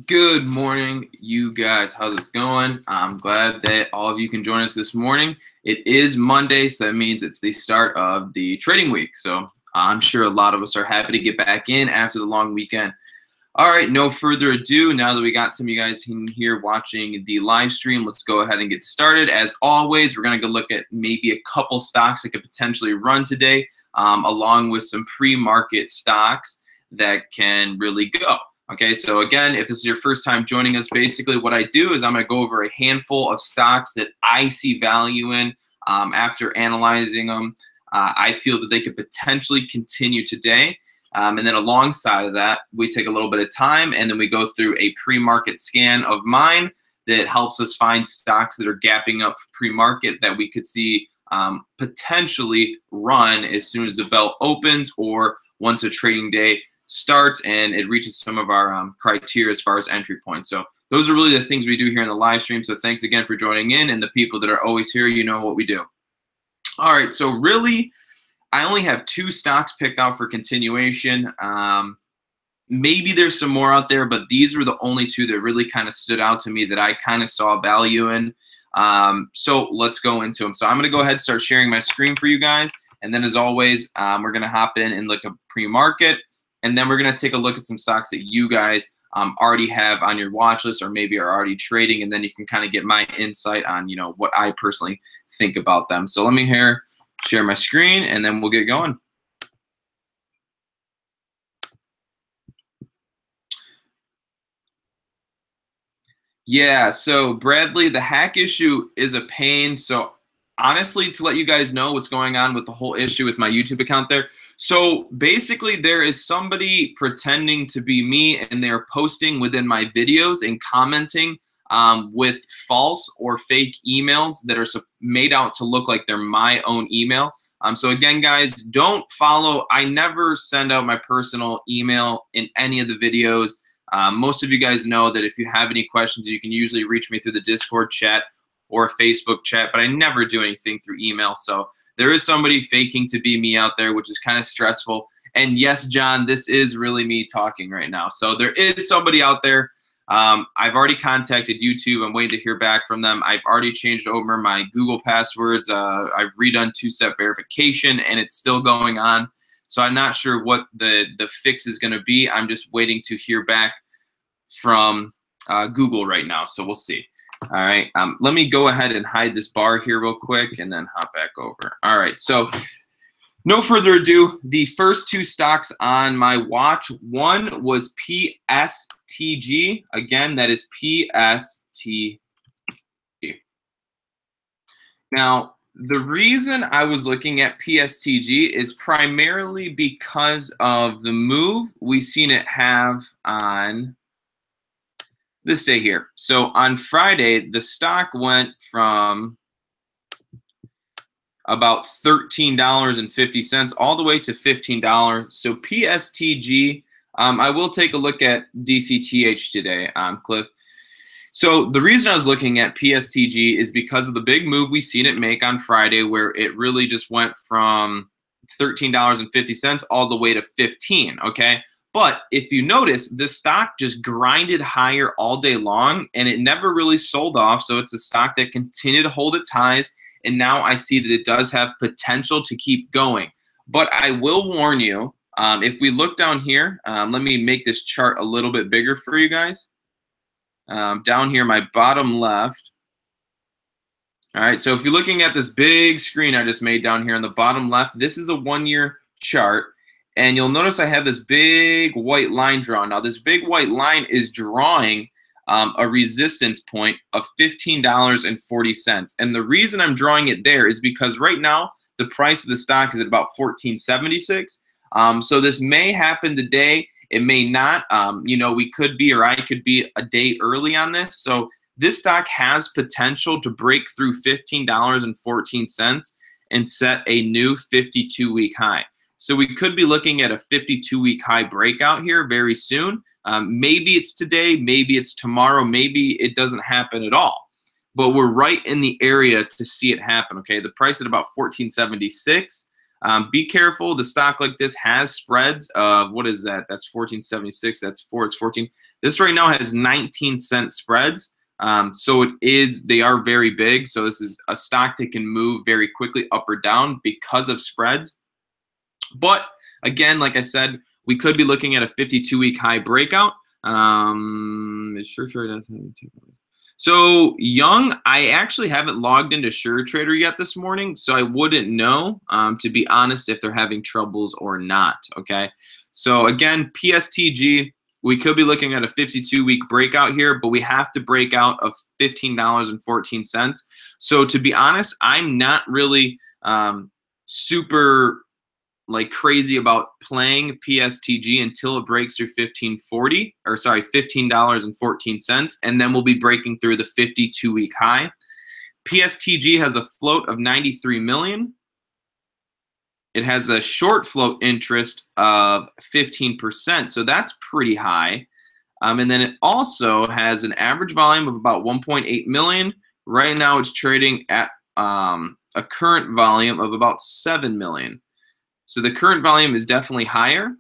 Good morning, you guys. How's it going? I'm glad that all of you can join us this morning. It is Monday, so that means it's the start of the trading week. So I'm sure a lot of us are happy to get back in after the long weekend. All right, no further ado. Now that we got some of you guys in here watching the live stream, let's go ahead and get started. As always, we're going to go look at maybe a couple stocks that could potentially run today, along with some pre-market stocks that can really go. Okay, so again, if this is your first time joining us, basically what I do is I'm going to go over a handful of stocks that I see value in after analyzing them. I feel that they could potentially continue today. And then alongside of that, we take a little bit of time and then we go through a pre-market scan of mine that helps us find stocks that are gapping up pre-market that we could see potentially run as soon as the bell opens or once a trading day starts and it reaches some of our criteria as far as entry points. So those are really the things we do here in the live stream. So thanks again for joining in, and the people that are always here, you know what we do. All right, so really, I only have 2 stocks picked out for continuation. Maybe there's some more out there, but these were the only 2 that really kind of stood out to me that I kind of saw value in. So let's go into them. So I'm going to go ahead and start sharing my screen for you guys. And then as always, we're going to hop in and look at pre-market. And then we're going to take a look at some stocks that you guys already have on your watch list or maybe are already trading. And then you can kind of get my insight on, you know, what I personally think about them. So let me share my screen and then we'll get going. Yeah, so Bradley, the hack issue is a pain. So honestly, to let you guys know what's going on with the whole issue with my YouTube account there. So basically there is somebody pretending to be me and they're posting within my videos and commenting with false or fake emails that are made out to look like they're my own email. So again, guys, don't follow. I never send out my personal email in any of the videos. Most of you guys know that if you have any questions, you can usually reach me through the Discord chat or Facebook chat, but I never do anything through email. So there is somebody faking to be me out there, which is kind of stressful. And yes, John, this is really me talking right now. So there is somebody out there. I've already contacted YouTube. I'm waiting to hear back from them. I've already changed over my Google passwords. I've redone 2-step verification, and it's still going on. So I'm not sure what the fix is going to be. I'm just waiting to hear back from Google right now. So we'll see. All right, let me go ahead and hide this bar here real quick and then hop back over. All right, so no further ado, the first 2 stocks on my watch, one was PSTG. Again, that is PSTG. Now, the reason I was looking at PSTG is primarily because of the move we've seen it have on this day here. So on Friday, the stock went from about $13.50 all the way to $15. So PSTG, I will take a look at DCTH today, Cliff. So the reason I was looking at PSTG is because of the big move we seen it make on Friday, where it really just went from $13.50 all the way to $15, okay? But if you notice, the stock just grinded higher all day long, and it never really sold off. So it's a stock that continued to hold its highs, and now I see that it does have potential to keep going. But I will warn you, if we look down here, let me make this chart a little bit bigger for you guys. Down here, my bottom left. All right, so if you're looking at this big screen I just made down here on the bottom left, this is a 1-year chart. And you'll notice I have this big white line drawn. Now, this big white line is drawing a resistance point of $15.40. And the reason I'm drawing it there is because right now the price of the stock is at about $14.76. So this may happen today. It may not. You know, we could be, or I could be a day early on this. So this stock has potential to break through $15.14 and set a new 52-week high. So we could be looking at a 52-week high breakout here very soon. Maybe it's today, maybe it's tomorrow, maybe it doesn't happen at all. But we're right in the area to see it happen, okay? The price at about $14.76. Be careful. The stock like this has spreads of, what is that? That's 14.76. That's 4. It's 14. This right now has 19-cent spreads. So they are very big. So this is a stock that can move very quickly up or down because of spreads. But again, like I said, we could be looking at a 52-week high breakout. So Young, I actually haven't logged into SureTrader yet this morning, so I wouldn't know, to be honest, if they're having troubles or not, okay? So again, PSTG, we could be looking at a 52-week breakout here, but we have to break out of $15.14. So to be honest, I'm not really super crazy about playing PSTG until it breaks through $15.14, and then we'll be breaking through the 52-week high. PSTG has a float of 93 million. It has a short float interest of 15%, so that's pretty high. And then it also has an average volume of about 1.8 million. Right now it's trading at a current volume of about 7 million. So the current volume is definitely higher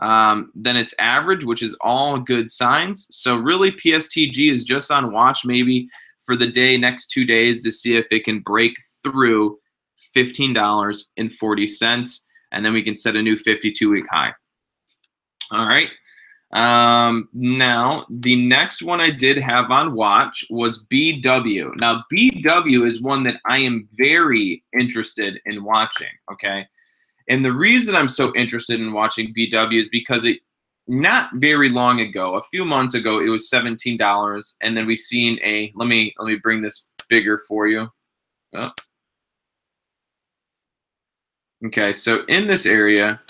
than its average, which is all good signs. So really PSTG is just on watch maybe for the next 2 days to see if it can break through $15.40, and then we can set a new 52-week high. All right. Now, the next one I did have on watch was BW. Now, BW is one that I am very interested in watching, okay? And the reason I'm so interested in watching BW is because not very long ago, a few months ago, it was $17, and then we seen let me bring this bigger for you. Oh. Okay, so in this area,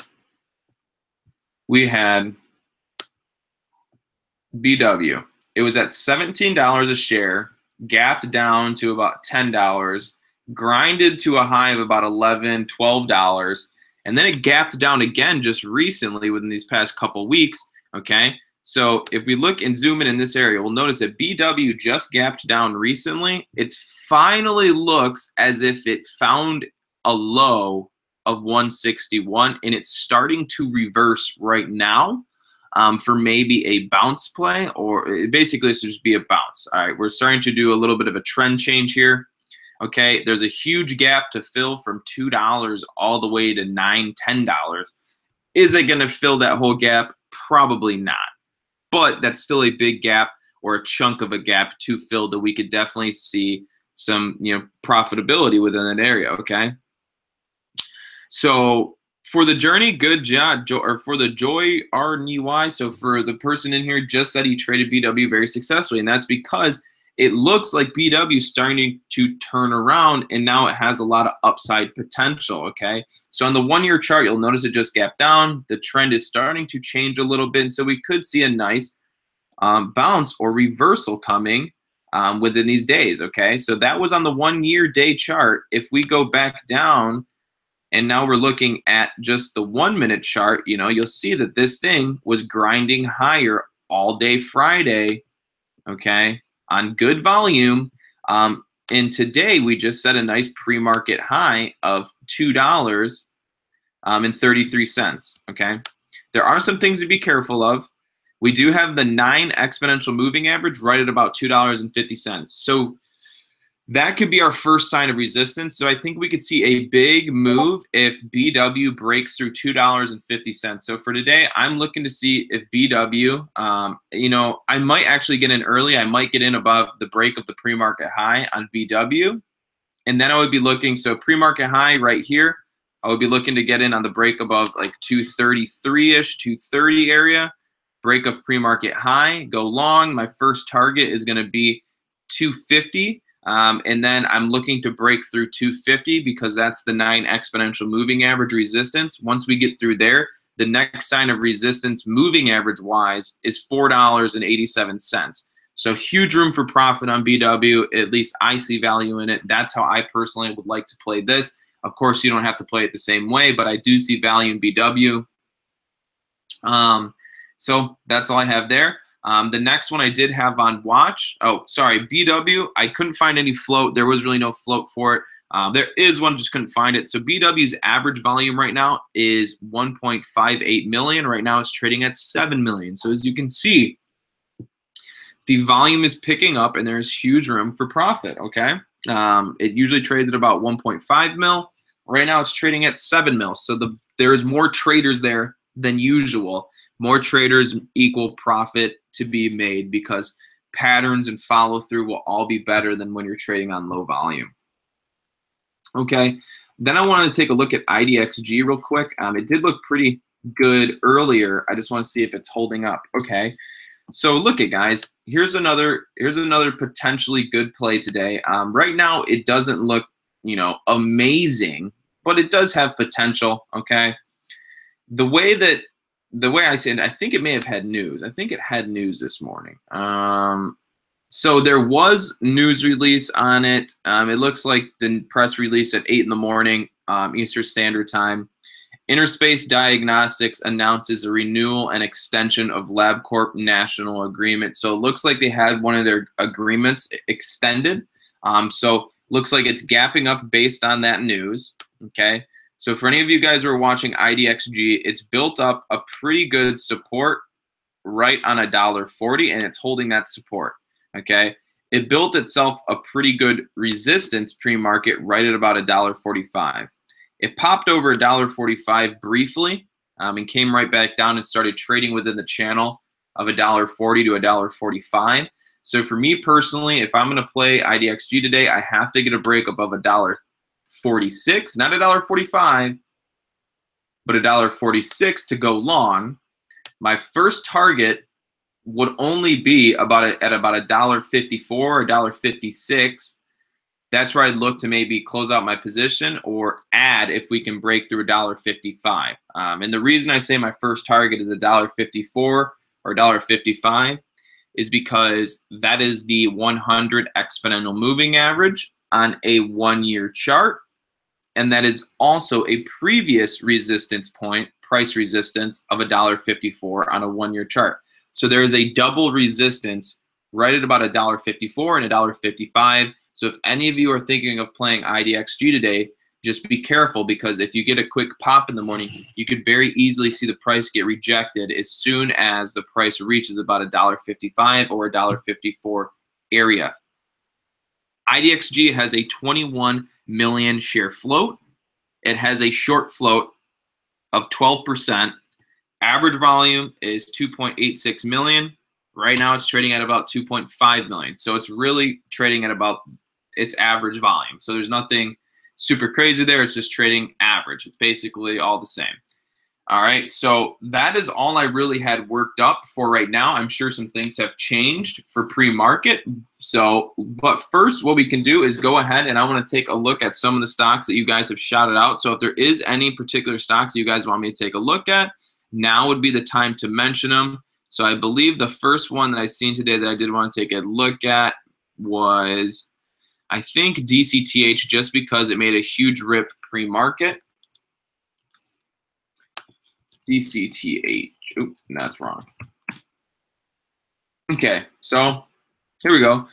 we had BW. It was at $17 a share, gapped down to about $10, grinded to a high of about $11, $12, and then it gapped down again just recently within these past couple weeks, okay? So if we look and zoom in this area, we'll notice that BW just gapped down recently. It finally looks as if it found a low of 161, and it's starting to reverse right now for maybe a bounce play, or basically this would just be a bounce. All right, we're starting to do a little bit of a trend change here. Okay, there's a huge gap to fill from $2 all the way to $9, $10. Is it going to fill that whole gap? Probably not. But that's still a big gap, or a chunk of a gap to fill, that we could definitely see some, profitability within that area, okay? So for the journey, good job. Or for the Joy RNY, so for the person in here, just said he traded BW very successfully, and that's because it looks like BW is starting to turn around, and now it has a lot of upside potential, okay? So on the 1-year chart, you'll notice it just gapped down. The trend is starting to change a little bit, and so we could see a nice bounce or reversal coming within these days, okay? So that was on the 1-year day chart. If we go back down, and now we're looking at just the 1-minute chart, you'll see that this thing was grinding higher all day Friday, okay, on good volume. And today we just set a nice pre-market high of $2.33, okay? There are some things to be careful of. We do have the 9 exponential moving average right at about $2.50. So that could be our first sign of resistance. So I think we could see a big move if BW breaks through $2.50. So for today, I'm looking to see if BW, I might actually get in early. I might get in above the break of the pre-market high on BW. And then I would be looking, so pre-market high right here, I would be looking to get in on the break above like 233-ish, 230 area. Break of pre-market high, go long. My first target is going to be 250. And then I'm looking to break through 250 because that's the 9 exponential moving average resistance. Once we get through there, the next sign of resistance moving average wise is $4.87. So huge room for profit on BW. At least I see value in it. That's how I personally would like to play this. Of course, you don't have to play it the same way, but I do see value in BW. So that's all I have there. The next one I did have on watch. Oh, sorry, BW. I couldn't find any float. There was really no float for it. There is one, just couldn't find it. So BW's average volume right now is 1.58 million. Right now it's trading at 7 million. So as you can see, the volume is picking up and there's huge room for profit, okay? It usually trades at about 1.5 mil. Right now it's trading at 7 mil. So there's more traders there than usual. More traders equal profit to be made because patterns and follow through will all be better than when you're trading on low volume. Okay, then I wanted to take a look at IDXG real quick. It did look pretty good earlier. I just want to see if it's holding up. Okay, so look at guys. Here's another potentially good play today. Right now it doesn't look, you know, amazing, but it does have potential. Okay, the way I say it, I think it may have had news. I think it had news this morning. So there was news release on it. It looks like the press release at 8 in the morning, Eastern Standard Time. Interspace Diagnostics announces a renewal and extension of LabCorp national agreement. So it looks like they had one of their agreements extended. So looks like it's gapping up based on that news. Okay. So for any of you guys who are watching IDXG, it's built up a pretty good support right on $1.40, and it's holding that support. Okay, it built itself a pretty good resistance pre-market right at about $1.45. It popped over $1.45 briefly and came right back down and started trading within the channel of $1.40 to $1.45. So for me personally, if I'm going to play IDXG today, I have to get a break above $1.46, not $1.45, but $1.46 to go long. My first target would only be at about $1.54 or $1.56. That's where I'd look to maybe close out my position or add if we can break through $1.55. And the reason I say my first target is $1.54 or $1.55 is because that is the 100 exponential moving average on a 1-year chart. And that is also a previous resistance point, price resistance of $1.54 on a 1-year chart. So there is a double resistance right at about $1.54 and $1.55. So if any of you are thinking of playing IDXG today, just be careful, because if you get a quick pop in the morning, you could very easily see the price get rejected as soon as the price reaches about $1.55 or $1.54 area. IDXG has a 21 million share float. It has a short float of 12%. Average volume is 2.86 million. Right now it's trading at about 2.5 million. So it's really trading at about its average volume. So there's nothing super crazy there. It's just trading average. It's basically all the same. All right, so that is all I really had worked up for right now. I'm sure some things have changed for pre-market. So, but first what we can do is go ahead and I want to take a look at some of the stocks that you guys have shouted out. So if there is any particular stocks you guys want me to take a look at, now would be the time to mention them. So I believe the first one that I seen today that I did want to take a look at was, I think, DCTH, just because it made a huge rip pre-market. DCTH. Oop, that's wrong. Okay, so here we go.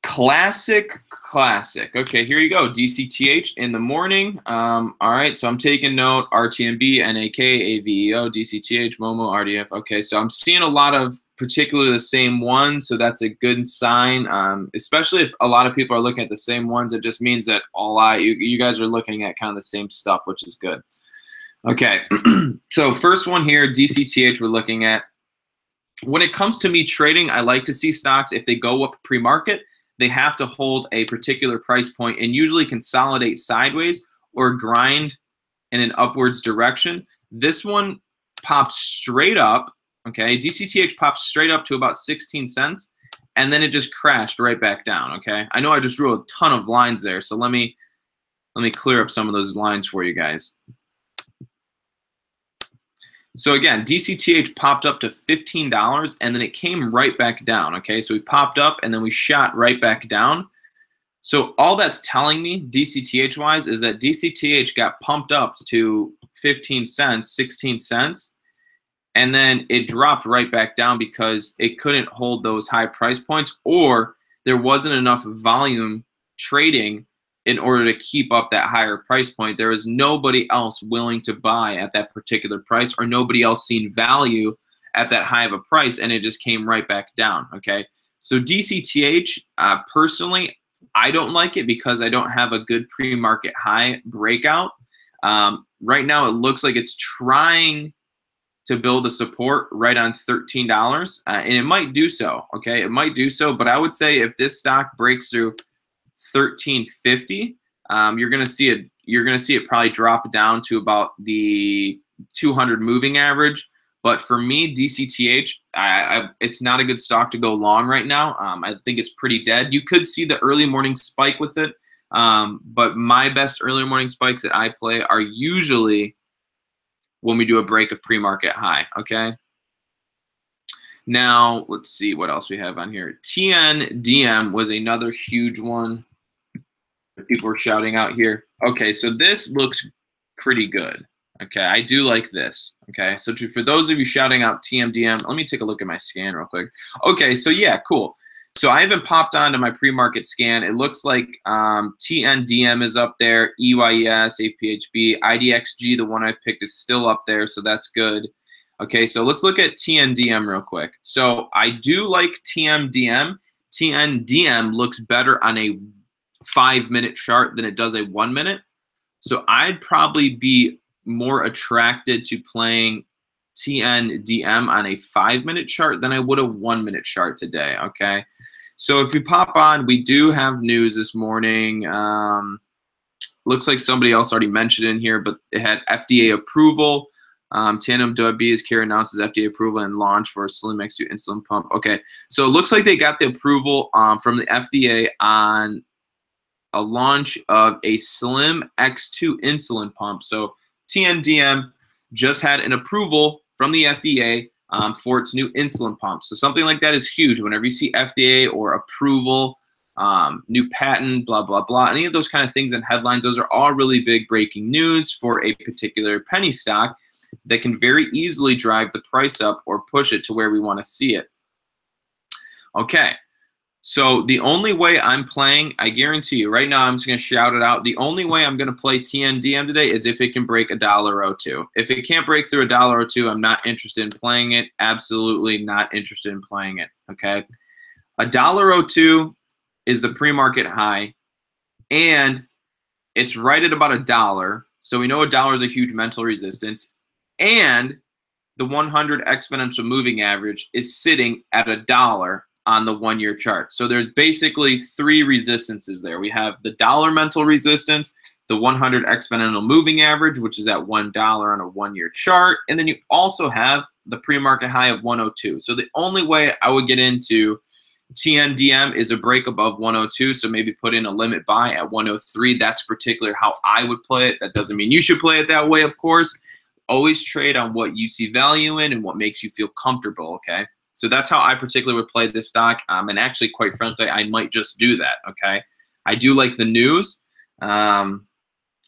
Classic. Okay, here you go. DCTH in the morning. All right, so I'm taking note. RTMB, NAK, AVEO, DCTH, MOMO, RDF. Okay, so I'm seeing a lot of particularly the same ones, so that's a good sign. Especially if a lot of people are looking at the same ones, it just means that you guys are looking at kind of the same stuff, which is good. Okay, so first one here, DCTH, we're looking at. When it comes to me trading, I like to see stocks, if they go up pre-market, they have to hold a particular price point and usually consolidate sideways or grind in an upwards direction. This one popped straight up, okay? DCTH popped straight up to about 16 cents, and then it just crashed right back down, okay? I know I just drew a ton of lines there, so let me clear up some of those lines for you guys. So again, DCTH popped up to $15 and then it came right back down, okay? So we popped up and then we shot right back down. So all that's telling me, DCTH-wise, is that DCTH got pumped up to 15 cents, 16 cents, and then it dropped right back down because it couldn't hold those high price points, or there wasn't enough volume trading in order to keep up that higher price point. There is nobody else willing to buy at that particular price, or nobody else seen value at that high of a price, and it just came right back down, okay? So DCTH, personally, I don't like it because I don't have a good pre-market high breakout. Right now, it looks like it's trying to build a support right on $13, and it might do so, okay? It might do so, but I would say if this stock breaks through $13.50, you're gonna see it probably drop down to about the 200 moving average. But for me, DCTH, it's not a good stock to go long right now. I think it's pretty dead. You could see the early morning spike with it, but my best early morning spikes that I play are usually when we do a break of pre-market high, okay? Now, let's see what else we have on here. TNDM was another huge one that people were shouting out here. Okay, so this looks pretty good. Okay, I do like this. Okay, so for those of you shouting out TMDM, let me take a look at my scan real quick. Okay, so yeah, cool. So I haven't popped onto my pre-market scan. It looks like TNDM is up there, EYES, APHB, IDXG, the one I've picked, is still up there, so that's good. Okay, so let's look at TNDM real quick. So I do like TMDM. TNDM looks better on a 5-minute chart than it does a 1 minute. So I'd probably be more attracted to playing TNDM on a 5-minute chart than I would a 1-minute chart today, okay? So if we pop on, we do have news this morning. Looks like somebody else already mentioned in here, but it had FDA approval. Tandem Diabetes Care announces FDA approval and launch for a Slim X2 insulin pump. Okay, so it looks like they got the approval from the FDA on a launch of a Slim X2 insulin pump. So TNDM just had an approval from the FDA for its new insulin pump. So something like that is huge. Whenever you see FDA or approval, new patent, blah, blah, blah, any of those kind of things in headlines, those are all really big breaking news for a particular penny stock that can very easily drive the price up or push it to where we want to see it. Okay. So the only way I'm playing, I guarantee you, right now I'm just going to shout it out. The only way I'm going to play TNDM today is if it can break $1.02. If it can't break through $1.02, I'm not interested in playing it. Absolutely not interested in playing it, okay? $1.02 is the pre-market high, and it's right at about $1. So we know $1 is a huge mental resistance, and the 100 exponential moving average is sitting at $1 on the 1-year chart. So there's basically 3 resistances there. We have the dollar mental resistance, the 100 exponential moving average, which is at $1 on a 1-year chart, and then you also have the pre-market high of 102. So the only way I would get into TNDM is a break above 102, so maybe put in a limit buy at 103. That's particularly how I would play it. That doesn't mean you should play it that way, of course. Always trade on what you see value in and what makes you feel comfortable, okay? So that's how I particularly would play this stock. And actually, quite frankly, I might just do that, okay? I do like the news. I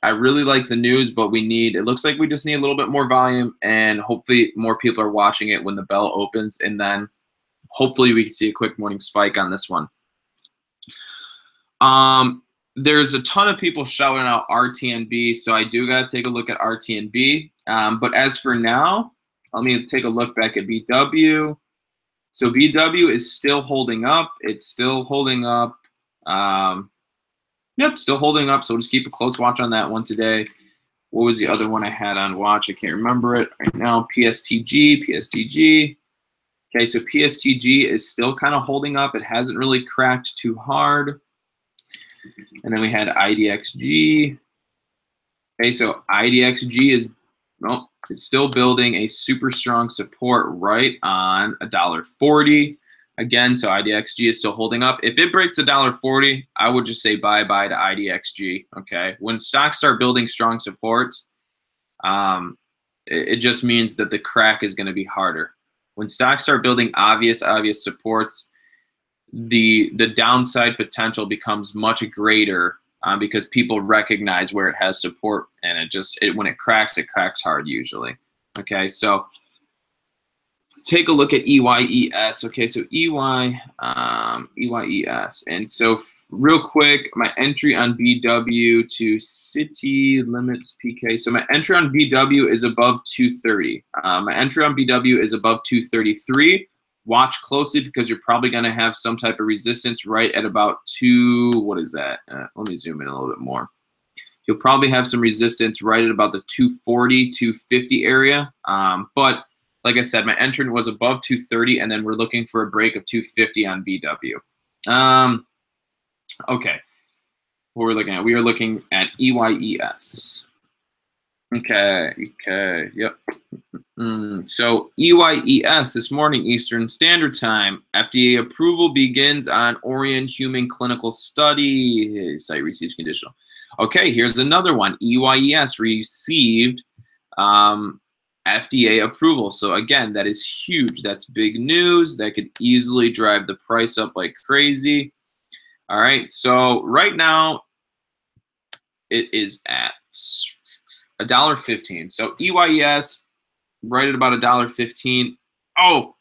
really like the news, but it looks like we just need a little bit more volume, and hopefully more people are watching it when the bell opens, and then hopefully we can see a quick morning spike on this one. There's a ton of people shouting out RTNB, so I do got to take a look at RTNB. But as for now, let me take a look back at BW. So BW is still holding up. It's still holding up. Yep, still holding up. So we'll just keep a close watch on that one today. What was the other one I had on watch? I can't remember it right now. PSTG. Okay, so PSTG is still kind of holding up. It hasn't really cracked too hard. And then we had IDXG. Okay, so IDXG is it's still building a super strong support right on $1.40. Again, so IDXG is still holding up. If it breaks $1.40, I would just say bye-bye to IDXG, okay? When stocks start building strong supports, it just means that the crack is going to be harder. When stocks start building obvious supports, the downside potential becomes much greater because people recognize where it has support, and when it cracks hard usually. Okay, so take a look at EYES. Okay, so EYES, and so real quick, my entry on BW to city limits PK. So my entry on BW is above 230. My entry on BW is above 233. Watch closely because you're probably going to have some type of resistance right at about what is that? Let me zoom in a little bit more. You'll probably have some resistance right at about the 240, 250 area. But like I said, my entry was above 230, and then we're looking for a break of 250 on BW. Okay, what we're looking at? We are looking at EYES. Okay, yep. So EYES this morning, Eastern Standard Time. FDA approval begins on Orion Human Clinical Study. Site receives conditional. Okay, here's another one. EYES received FDA approval. So again, that is huge. That's big news. That could easily drive the price up like crazy. All right, so right now it is at $1.15. So EYES right at about $1.15. Oh,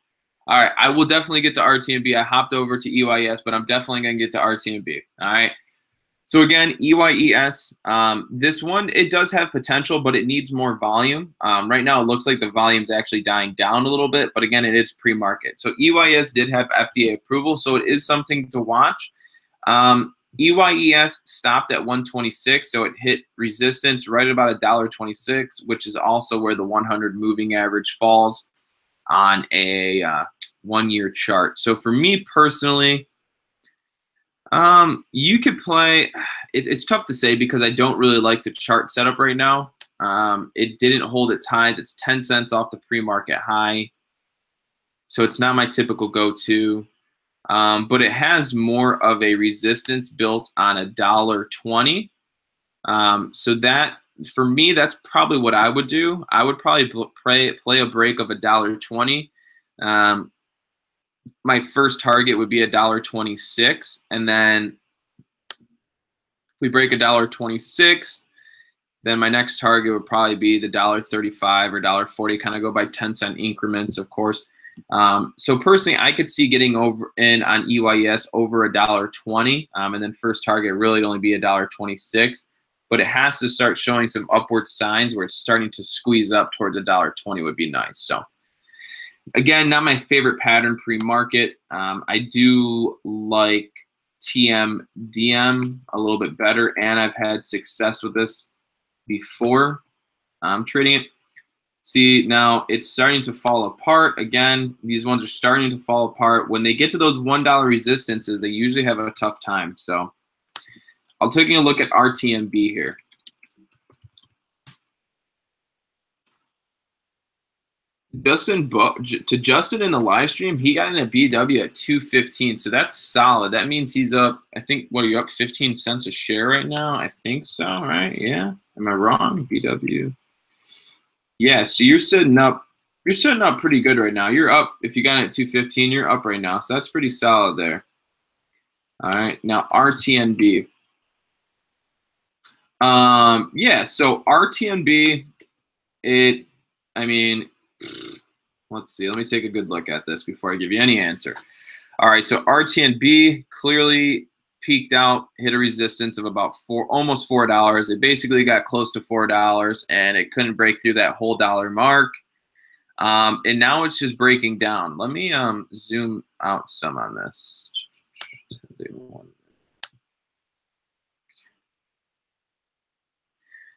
all right. I will definitely get to RTNB. I hopped over to EYES, but I'm definitely going to get to RTNB. All right. So again, EYES, this one, it does have potential, but it needs more volume. Right now, it looks like the volume's actually dying down a little bit, but again, it is pre-market. So EYES did have FDA approval, so it is something to watch. EYES stopped at 126, so it hit resistance right at about $1.26, which is also where the 100 moving average falls on a one-year chart. So for me personally, you could play. It's tough to say because I don't really like the chart setup right now. It didn't hold its highs. It's 10 cents off the pre-market high, so it's not my typical go-to. But it has more of a resistance built on $1.20. So that, for me, that's probably what I would do. I would probably play a break of $1.20. My first target would be $1.26, and then if we break $1.26, then my next target would probably be the $1.35 or $1.40. Kind of go by 10-cent increments, of course. So personally, I could see getting in on EYES over $1.20, and then first target really only be $1.26. But it has to start showing some upward signs where it's starting to squeeze up towards $1.20 would be nice. So again, not my favorite pattern pre-market. I do like TMDM a little bit better, and I've had success with this before trading it. See, now it's starting to fall apart. Again, these ones are starting to fall apart. When they get to those $1 resistances, they usually have a tough time. So I'll take a look at RTNB here. Justin in the live stream, he got in a BW at 215, so that's solid. That means he's up, I think, what are you up 15 cents a share right now? I think so, right? Yeah. Am I wrong? BW. Yeah, so you're sitting up pretty good right now. You're up, if you got it at 215, you're up right now. So that's pretty solid there. All right, now RTNB. Yeah, so RTNB, I mean, let's see. Let me take a good look at this before I give you any answer. All right, so RTNB clearly peaked out, hit a resistance of about almost $4. It basically got close to $4, and it couldn't break through that whole dollar mark. And now it's just breaking down. Let me zoom out some on this.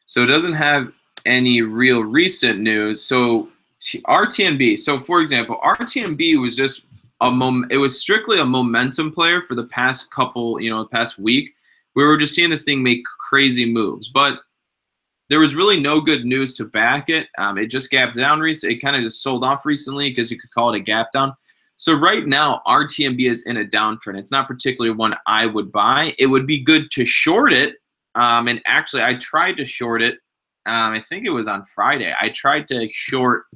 So it doesn't have any real recent news. So RTNB. So for example, RTNB was just it was strictly a momentum player for the past couple, the past week. We were just seeing this thing make crazy moves, but there was really no good news to back it. It just gapped down recently. It kind of just sold off recently because you could call it a gap down. So right now, RTNB is in a downtrend. It's not particularly one I would buy. It would be good to short it. And actually, I tried to short it. I think it was on Friday. I tried to short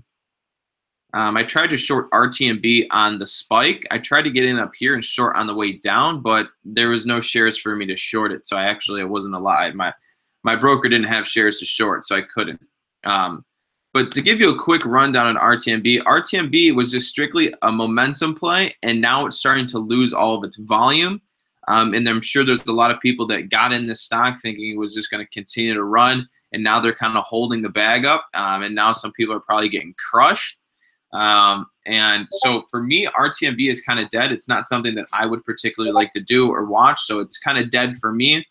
RTNB on the spike. I tried to get in up here and short on the way down, but there was no shares for me to short it. So it wasn't alive. My broker didn't have shares to short, so I couldn't. But to give you a quick rundown on RTNB, RTNB was just strictly a momentum play, and now it's starting to lose all of its volume. And I'm sure there's a lot of people that got in this stock thinking it was just going to continue to run, and now they're kind of holding the bag up. And now some people are probably getting crushed. And so for me, RTMB is kind of dead. It's not something that I would particularly like to do or watch. So it's kind of dead for me.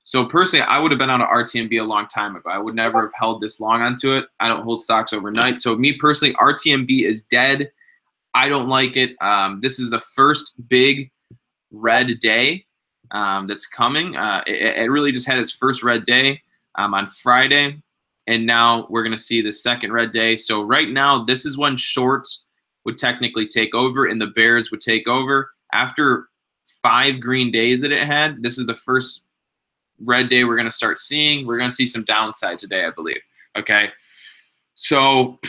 So personally, I would have been out of RTMB a long time ago. I would never have held this long onto it. I don't hold stocks overnight. So me personally, RTMB is dead. I don't like it. This is the first big red day that's coming. It really just had its first red day on Friday. And now we're going to see the second red day. So right now, this is when shorts would technically take over and the bears would take over. After 5 green days that it had, this is the first red day we're going to start seeing. We're going to see some downside today, I believe. Okay. So,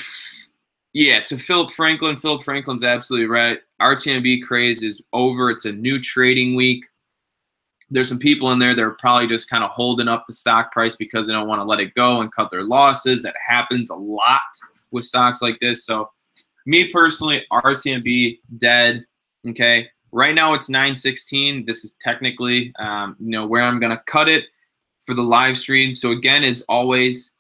yeah, to Philip Franklin's absolutely right. RTMB craze is over. It's a new trading week. There's some people in there that are probably just kind of holding up the stock price because they don't want to let it go and cut their losses. That happens a lot with stocks like this. So me personally, RTMB dead. Okay. Right now it's 9:16. This is technically where I'm going to cut it for the live stream. So again, as always,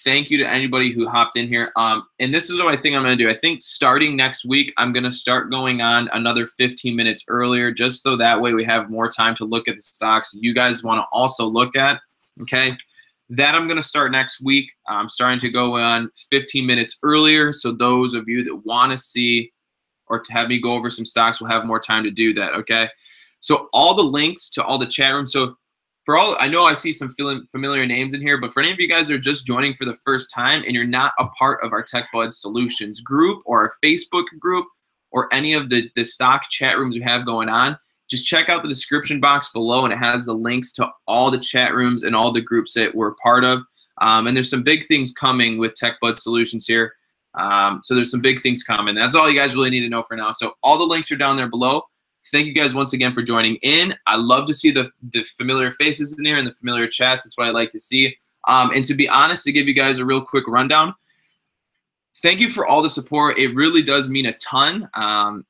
thank you to anybody who hopped in here. And this is what I think I'm going to do. I think starting next week, I'm going to start going on another 15 minutes earlier, just so that way we have more time to look at the stocks you guys want to also look at. Okay. That I'm going to start next week. I'm starting to go on 15 minutes earlier. So those of you that want to see or to have me go over some stocks will have more time to do that. Okay. So all the links to all the chat rooms. So for all, I know I see some familiar names in here, but for any of you guys that are just joining for the first time and you're not a part of our TechBud Solutions group or our Facebook group or any of the stock chat rooms we have going on, just check out the description box below, and it has the links to all the chat rooms and all the groups that we're part of. And there's some big things coming with TechBud Solutions here. So there's some big things coming. That's all you guys really need to know for now. So all the links are down there below. Thank you guys once again for joining in. I love to see the familiar faces in here and the familiar chats. That's what I like to see. And to be honest, to give you guys a real quick rundown, thank you for all the support. It really does mean a ton. I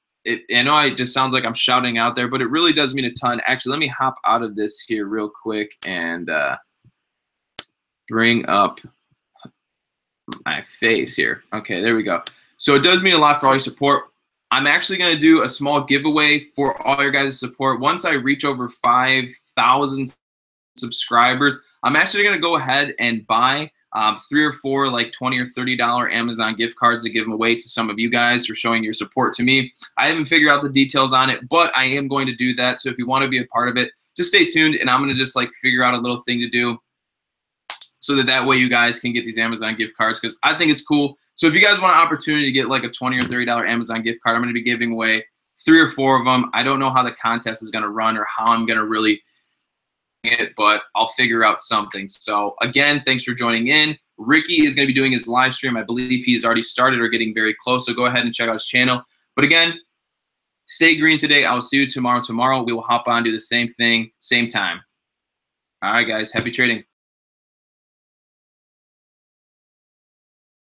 know it just sounds like I'm shouting out there, but it really does mean a ton. Actually, let me hop out of this here real quick and bring up my face here. Okay, there we go. So it does mean a lot for all your support. I'm actually going to do a small giveaway for all your guys' support. Once I reach over 5,000 subscribers, I'm actually going to go ahead and buy 3 or 4 like $20 or $30 Amazon gift cards to give them away to some of you guys for showing your support to me. I haven't figured out the details on it, but I am going to do that. So if you want to be a part of it, just stay tuned, and I'm going to just like figure out a little thing to do so that way you guys can get these Amazon gift cards, because I think it's cool. So if you guys want an opportunity to get like a $20 or $30 Amazon gift card, I'm going to be giving away 3 or 4 of them. I don't know how the contest is going to run or how I'm going to really it, but I'll figure out something. So again, thanks for joining in. Ricky is going to be doing his live stream. I believe he's already started or getting very close. So go ahead and check out his channel. But again, stay green today. I will see you tomorrow. Tomorrow we will hop on, do the same thing, same time. All right, guys. Happy trading.